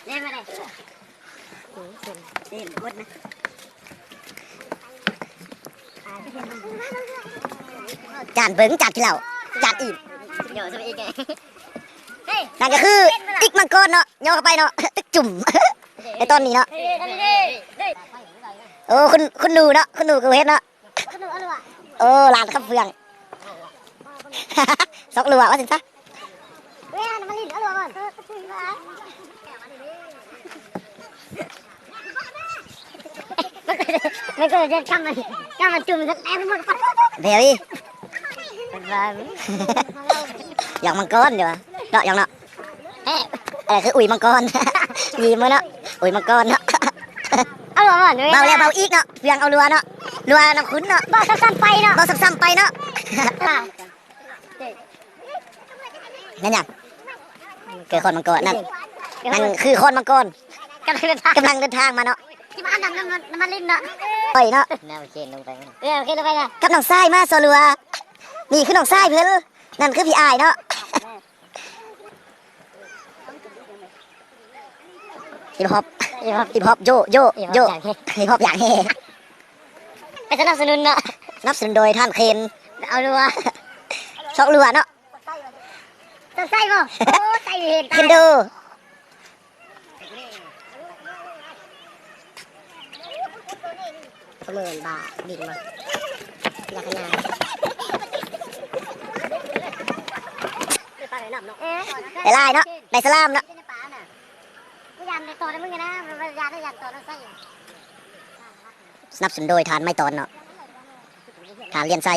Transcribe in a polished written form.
เล่นมาเลยเล่นบดนะจานเบิ้งจานที่เราจานอิ่มเดี๋ยวจะไปอีกไงนั่นก็คือติ๊กมังกรเนาะย่อเข้าไปเนาะติ๊กจุ่มในต้นนี้เนาะโอ้คุณหนูเนาะคุณหนูกูเห็นเนาะหลานขับเฟืองสอกลัวว่าสิซะไม่ก็จะทำมันจุ่มสักแอบหมดเดี๋ยวดิอย่างมังกรเดี๋ยวเนาะอย่างเนาะอะไรคืออุ่ยมังกรยิ้มเนาะอุ่ยมังกรเนาะเอาลัวเบาแล้วเบาอีกเนาะเพียงเอาลัวเนาะลัวน้ำขุนเนาะเบาซ้ำๆไปเนาะเบาซ้ำๆไปเนาะนั่นยังเกิดคนมังกรนั่นคือคนมังกรกำลังเดินทางมาเนาะที่บ้านน้ำมันลิ้นเนาะไปเนาะน้ำเค็มลงไปเค็มลงไปนะกับน้องทรายมาโซลัวนี่คือน้องทรายเพื่อนนั่นคือพี่อายเนาะฮิปฮอปโยฮิปฮอปอย่างเฮไปสนับสนุนเนาะสนับสนุนโดยท่านเคนเอาลัวชอกลัวเนาะใส่บ่โอ้ใส่เห็นขึ้นดูเสมือนบาบินมาอยากขนาดได้ลายเนาะได้สลามเนาะสนับสนุนโดยทานไม่ตอนเนาะทานเลียนไส้